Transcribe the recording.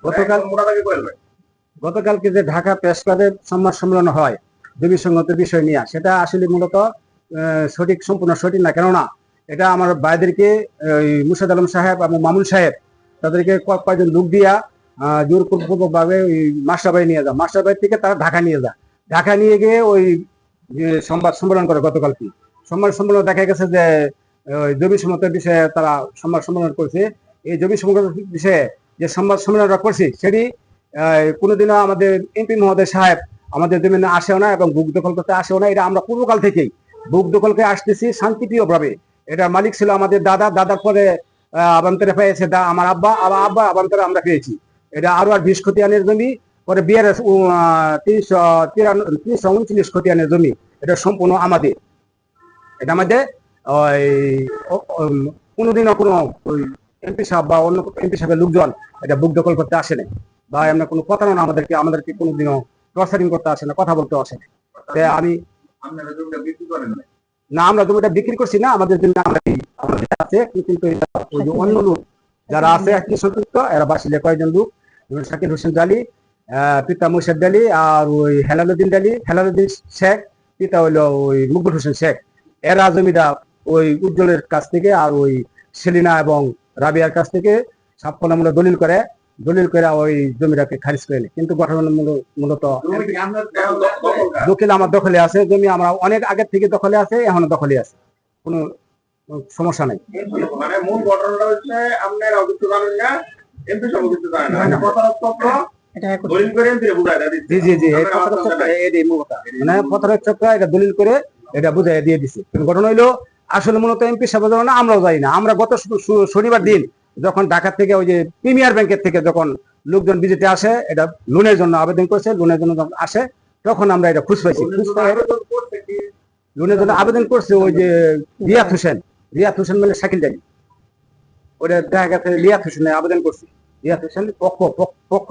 গতকাল গতকালকে যে ঢাকা প্রেস ক্লাবের সংবাদ সম্মেলন হয় জমি সংগতের বিষয় নিয়ে, সেটা আসলে মূলত সম্পূর্ণ সঠিক না। কেননা এটা আমার ভাইদেরকে মুর্শেদ আলম সাহেব এবং মামুন সাহেব তাদেরকে কয়েকজন লোক দিয়া জোরপূর্বক ভাবে ওই মাস্টারবাড়ি নিয়ে যায়। মাস্টারবাড়ি থেকে তারা ঢাকা নিয়ে যায়। ঢাকা নিয়ে গিয়ে ওই সংবাদ সম্মেলন করে। গতকাল কি সংবাদ সম্মেলন দেখা গেছে যে জমি সমতের বিষয়ে তারা সংবাদ সম্মেলন করছে। এই জমি সমতের বিষয়ে যে সংবাদ সম্মেলনটা করছি সেটি কোনোদিনও আমাদের এমপি মহোদয় সাহেব আমাদের জমিনে আসেও না এবং বুক দখল করতে আসেও না। এটা আমরা পূর্বকাল থেকেই বুক দখলকে আসতেছি শান্তিপ্রিয় ভাবে। এটা মালিক ছিল আমাদের দাদা, দাদার পরে আবান্তরে পেয়েছে আমার আব্বা, আবার আব্বা আবান্তরে আমরা পেয়েছি। এটা আরো আর 20 খতিয়ানের জমি, পরে বিআরএস 339 খতিয়ানের জমি। এটা সম্পূর্ণ আমাদের। এটা আমাদের কোনোদিনও কোনো ওই এমপি সাহেব বা অন্য এমপি সাহেবের লোকজন এটা বুক দখল করতে আসে না, বা এমন কোনো প্রতারণা আমাদেরকে কোনোদিনও টর্চারিং করতে আসে না, কথা বলতে আসে না। আমি না, আমরা জমিটা বিক্রি করছি না, আমাদের জন্য আছে। কিন্তু ওই যে অন্য লোক যারা আছে একটি সম্পৃক্ত, এরা বাসিলে কয়েকজন লোক, শাকির হোসেন ডালি, পিতা মুর্শেদ ডালি, আর ওই হেলালুদ্দিন ডালি, হেলালুদ্দিন শেখ, পিতা হইলো ওই মুকবুল হোসেন শেখ। এরা জমিটা ওই উজ্জ্বলের কাছ থেকে আর ওই সেলিনা এবং রাবিয়ার কাছ থেকে সাফল্যমূলক দলিল করে ওই জমিটাকে খারিজ করে নেয়। কিন্তু মূলত দখল আমার দখলে আছে। জমি আমরা অনেক আগের থেকে দখলে আছে, এখনো দখলে আছে, কোনো সমস্যা নাই। মানে মূল ঘটনাটা হচ্ছে আপনার অভিযোগ জানেন না, এমপি সব অভিযোগ জানেন না, এটা প্রতারক দলিল করে এমপি বুঝায় দেয়। জি জি জি, এই প্রতারক চক্র, এই মূলত মানে প্রতারক চক্র এটা দলিল করে এটা বুঝাই দিয়ে দিছে। কিন্তু ঘটনা হইলো আসলে মূলত এমপি সাহেব না, আমরাও যাই না। আমরা গত শনিবার দিন যখন ঢাকা থেকে ওই যে প্রিমিয়ার ব্যাংকের থেকে যখন লোকজন ভিজিটে আসে, এটা লোনের জন্য আবেদন করেছে, লোনের জন্য যখন আসে তখন আমরা এটা খুঁজ পাইছি। লোনের জন্য আবেদন করছে ওই যে রিয়াদ হোসেন মানে শাকিল ডালি, ওটা দেখা গেছে রিয়াদ হোসেনের আবেদন করছে। রিয়াদ হোসেন পক্ষ